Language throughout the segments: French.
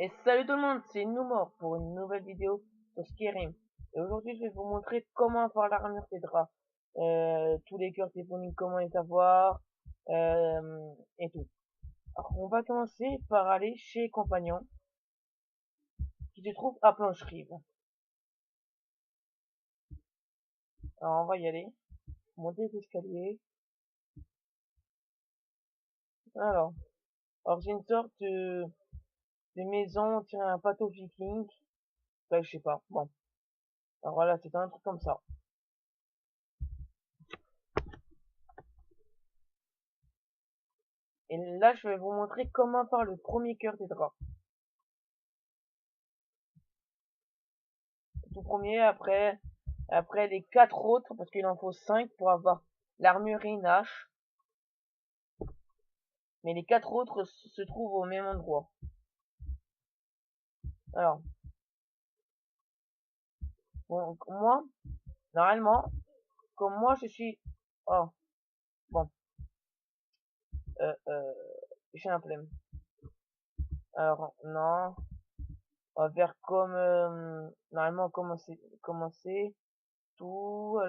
Et salut tout le monde, c'est Noumor pour une nouvelle vidéo sur Skyrim. Et aujourd'hui, je vais vous montrer comment faire l'armure Tedrah. Tous les cœurs téléphoniques, comment les avoir, et tout. Alors, on va commencer par aller chez Compagnon, qui se trouve à Plancherive. Alors, on va y aller, monter les escaliers. Alors, j'ai une sorte de maison, tiens, un bateau viking. Bah, je sais pas, bon. Alors voilà, c'est un truc comme ça. Et là, je vais vous montrer comment faire le premier cœur des draps. Tout premier, après les quatre autres, parce qu'il en faut 5 pour avoir l'armure et une hache. Mais les quatre autres se trouvent au même endroit. Alors, bon, moi, normalement, comme moi je suis... Oh, bon, euh, euh, j'ai un problème. Alors, non, on va faire comme... normalement, commencer tout,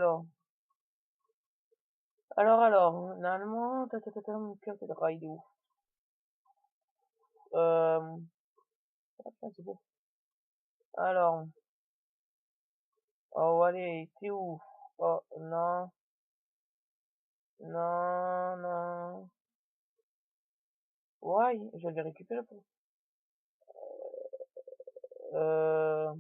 normalement, mon cœur c'est de il est où? Euh, c'est beau. Alors, oh, allez, t'es où? Oh, non. Non, non. Ouais, je vais récupérer pour. Euh,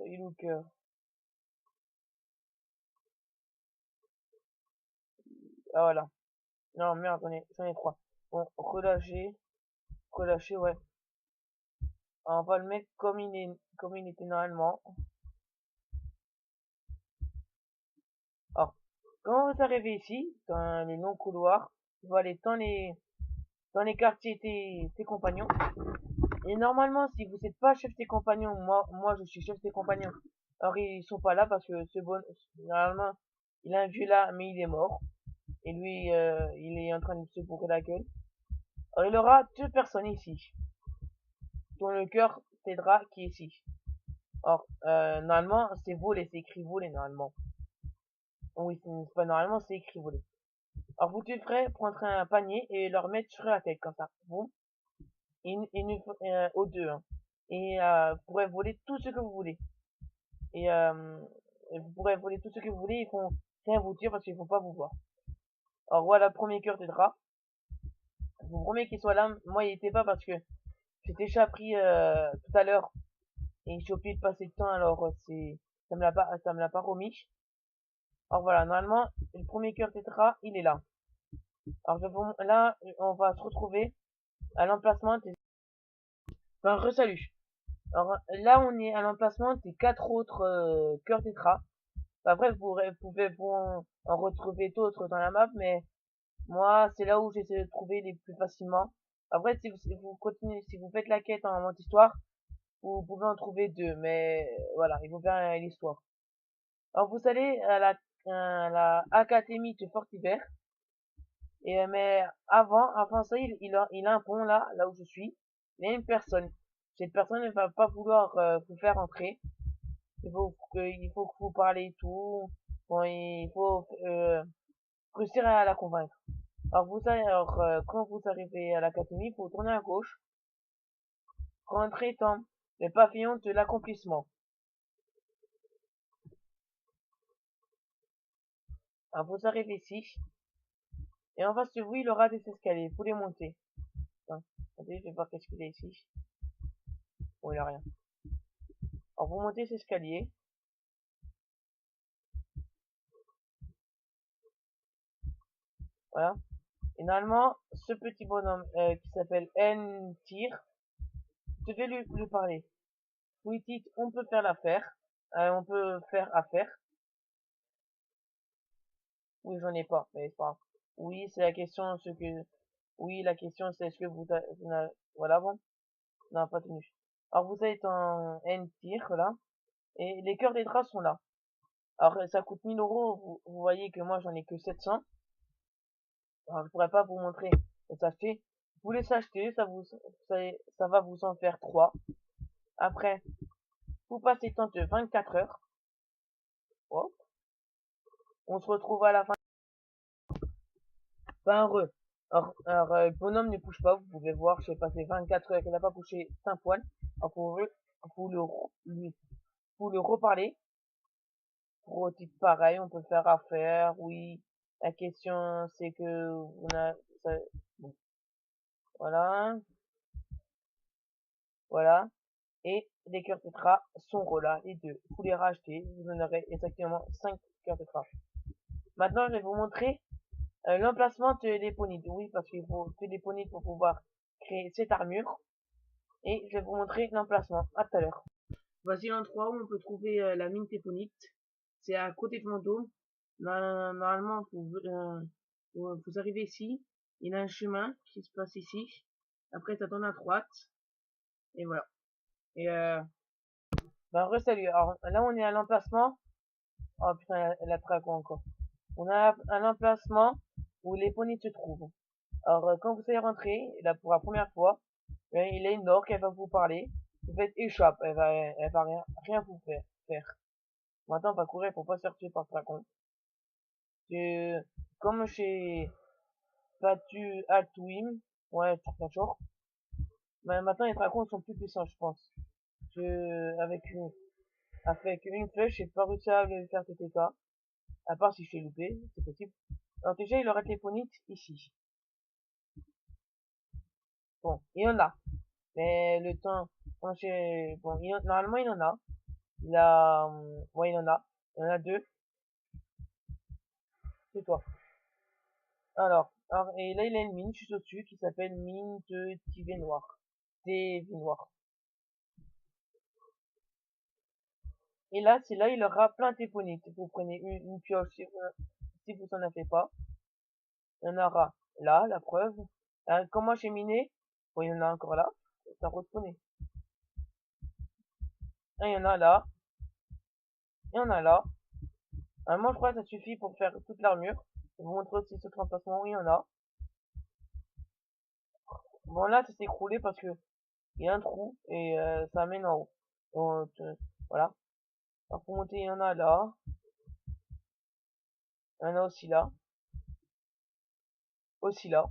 il est où le cœur? Ah, voilà. Non, merde, j'en ai trois. Bon, relâcher, ouais. On va le mettre comme il était normalement. Alors, quand vous arrivez ici, dans les longs couloirs, vous allez dans les quartiers tes compagnons. Et normalement, si vous n'êtes pas chef des compagnons, moi, je suis chef des compagnons. Alors, ils sont pas là parce que normalement, il a un vieux là, mais il est mort. Et lui, il est en train de se bourrer la gueule. Alors, il aura deux personnes ici, dont le cœur t'aidera qui est ici. Or, normalement, c'est volé, c'est écrit volé, normalement. Oui, c'est pas normalement, c'est écrit volé. Alors, vous devrez prendre un panier et leur mettre sur la tête, comme ça. Bon. Aux deux, hein. Et, vous pourrez voler tout ce que vous voulez. Et, vous pourrez voler tout ce que vous voulez, ils font rien vous dire parce qu'ils vont pas vous voir. Alors, voilà, premier cœur t'aidera. Je vous promets qu'il soit là. Moi, il était pas parce que j'ai déjà pris tout à l'heure et j'ai oublié de passer le temps, alors ça me l'a pas remis. Alors voilà, normalement, le premier cœur tétra, il est là. Alors là, on va se retrouver à l'emplacement des... Enfin, resalut. Alors là, on est à l'emplacement des quatre autres cœurs tétra. Après, vous pouvez en retrouver d'autres dans la map, mais moi, c'est là où j'essaie de trouver les plus facilement. Après, si vous continuez, si vous faites la quête en mode histoire, vous pouvez en trouver deux, mais voilà, il faut faire l'histoire. Alors vous allez à la Académie de Fortibert, et mais avant ça, il a un pont là où je suis. Il y a une personne. Cette personne ne va pas vouloir vous faire entrer. Il faut que vous parlez et tout. Bon, il faut réussir à la convaincre. Quand vous arrivez à l'académie, vous tournez à gauche, rentrez dans le pavillon de l'accomplissement. Alors vous arrivez ici, et en face de vous, il aura des escaliers. Vous les montez. Attends, attendez, je vais voir qu'est-ce qu'il y a ici. Bon, il a rien. Alors vous montez ces escaliers. Voilà. Et normalement, ce petit bonhomme qui s'appelle N-Tir, je vais lui parler. Oui, dites, on peut faire l'affaire. On peut faire affaire. Oui, j'en ai pas, mais c'est pas grave. Oui, c'est la question, oui, la question, c'est est-ce que voilà, bon. Non, pas tenu. Alors, vous êtes en N-Tir, là. Et les cœurs des draps sont là. Alors, ça coûte 1000 euros. Vous voyez que moi, j'en ai que 700. Alors, je pourrais pas vous montrer les acheter. Vous les achetez, ça va vous en faire 3. Après, vous passez le temps de 24 heures. Hop. On se retrouve à la fin. Ben heureux. Alors, le bonhomme ne bouge pas, vous pouvez voir, j'ai passé 24 heures, il n'a pas bougé 5 poils. Alors, vous le reparler. Pour titre pareil, on peut faire affaire, oui. La question, c'est que bon, voilà, voilà. Et les cœurs tétra sont là, les deux. Vous les rachetez, vous en aurez exactement 5 cœurs tétra. Maintenant, je vais vous montrer l'emplacement de l'éponyte. Oui, parce qu'il faut que l'éponyte pour pouvoir créer cette armure. Et je vais vous montrer l'emplacement. À tout à l'heure. Voici l'endroit où on peut trouver la mine téponite. C'est à côté de mon dôme. Normalement, vous arrivez ici. Il y a un chemin qui se passe ici. Après, ça tourne à droite. Et voilà. Et ben, salut. Alors là, on est à l'emplacement. Oh putain, la traque encore. On a un emplacement où l'éponyte se trouve. Alors, quand vous allez rentrer, là, pour la première fois, il y a une orque, elle va vous parler. Vous faites échappe, elle va rien vous faire. Maintenant, on va courir pour pas se faire tuer par le dragon. Comme j'ai battu Altwim, ouais, toujours. Mais maintenant, les dragons sont plus puissants, je pense. Avec une flèche, j'ai pas réussi à lui faire TTK. À part si je l'ai loupé, c'est possible. Alors déjà, il aurait téléphonite ici. Bon, il y en a. Mais le temps, bon, normalement, il en a. Ouais, il en a. Il y en a 2. C'est toi. Alors, et là, il a une mine juste au-dessus qui s'appelle mine de Tivé Noir. Des Noir. Et là, c'est là, il aura plein d'éponites. Vous prenez une pioche si vous en avez pas. Il y en aura là, la preuve. Comment j'ai miné? Bon, il y en a encore là. Ça retenait. Il y en a là. Il y en a là. Moi, je crois que ça suffit pour faire toute l'armure. Je vais vous montrer aussi ce emplacement où il y en a. Bon, là, ça s'est écroulé parce que il y a un trou et ça mène en haut. Donc, voilà. Alors, pour monter, il y en a là. Il y en a aussi là. Aussi là.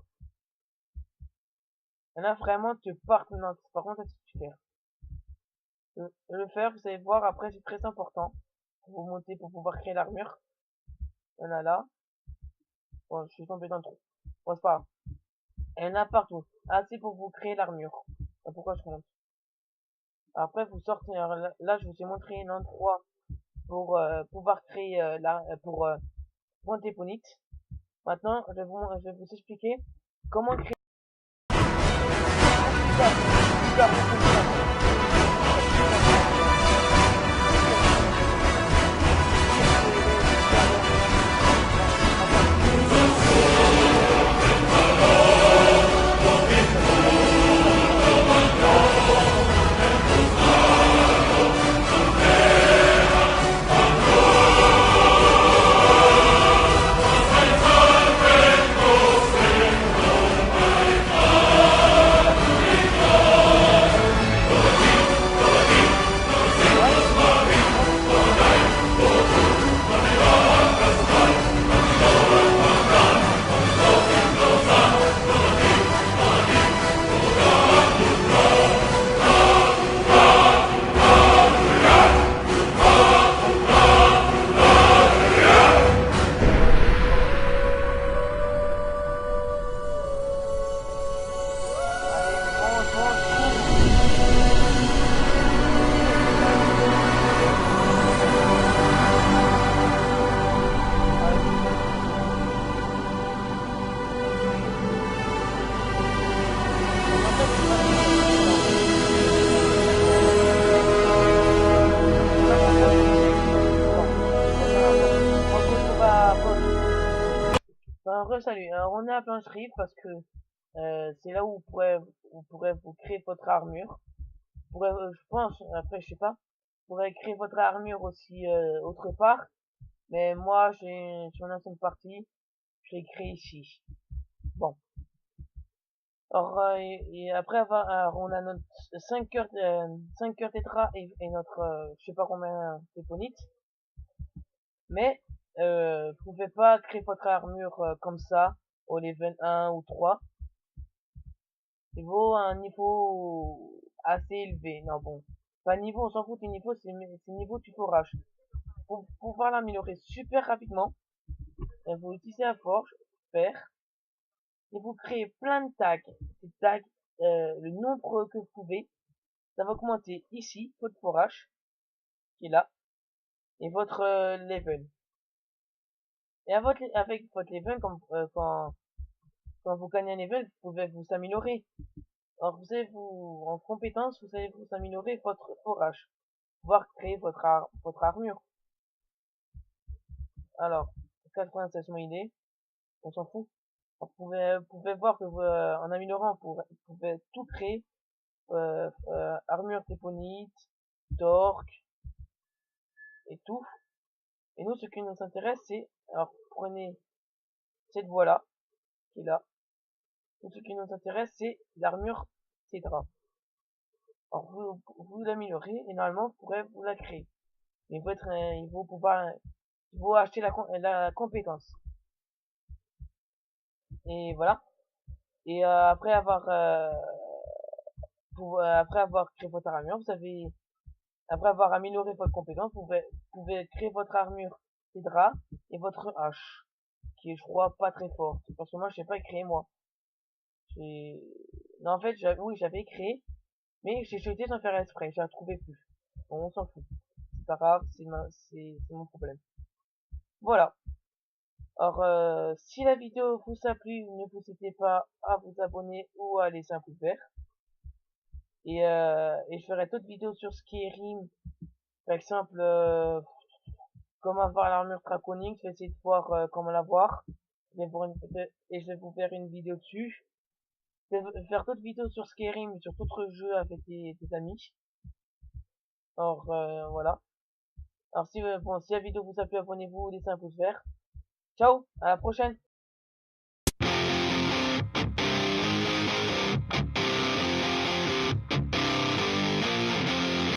Il y en a vraiment de partout. Non, par contre, ça c'est super. Le fer, vous allez voir, après, c'est très important. Pour vous monter, pour pouvoir créer l'armure. Il y en a là. Bon, je suis tombé dans le trou. Bon, c'est pas grave. Il y en a partout. Assez pour vous créer l'armure. Pourquoi je monte? Après, vous sortez. Là, je vous ai montré un endroit pour pouvoir créer pour monter Ponite. Maintenant, je vais vous expliquer comment créer. Salut. Alors, on est à plancherie parce que c'est là où vous pourrez vous créer votre armure. Je pense, après je sais pas, vous pourrez créer votre armure aussi autre part. Mais moi, j'ai sur une ancienne partie, je l'ai créé ici. Bon. Alors, et après avoir, alors, on a notre 5 cœurs tétra et notre, je sais pas combien d'éponite. Mais, vous pouvez pas créer votre armure comme ça, au level 1 ou 3. Il vaut un niveau assez élevé. Non, bon. Pas niveau, on s'en fout du niveau, c'est niveau du forage. Pour pouvoir l'améliorer super rapidement, vous utilisez la forge, faire, et vous créez plein de tags. Ces tags, le nombre que vous pouvez, ça va augmenter ici, votre forage, qui est là, et votre level. Et avec votre level, quand vous gagnez un level, vous pouvez vous améliorer. Alors vous savez, en compétence, vous allez vous améliorer votre forage, pouvoir créer votre armure. Alors, 96 000 idées, on s'en fout. Vous pouvez voir que en améliorant, vous pouvez tout créer, armure téponite, torque, et tout. Et nous, ce qui nous intéresse, c'est, alors, prenez cette voie-là, qui est là. Nous, ce qui nous intéresse, c'est l'armure Cédra. Alors, vous l'améliorez, et normalement, vous pourrez vous la créer. Mais il faut pouvoir, il faut acheter la compétence. Et voilà. Et après avoir créé votre armure, après avoir amélioré votre compétence, vous pouvez créer votre armure Hydra et votre hache, qui est, je crois, pas très forte. Parce que moi, je sais pas créer, moi. J'ai, non, en fait, oui, j'avais créé, mais j'ai jeté sans faire exprès, je la trouvais plus. Bon, on s'en fout. C'est pas grave, c'est mon problème. Voilà. Alors, si la vidéo vous a plu, ne vous hésitez pas à vous abonner ou à laisser un pouce vert. Et je ferai d'autres vidéos sur Skyrim. Par exemple, comment avoir l'armure draconique. Je vais essayer de voir comment l'avoir. Et je vais vous faire une vidéo dessus. Je vais faire d'autres vidéos sur Skyrim, sur d'autres jeux avec des amis. Alors, voilà. Alors, si la vidéo vous a plu, abonnez-vous, laissez un pouce vert. Ciao, à la prochaine!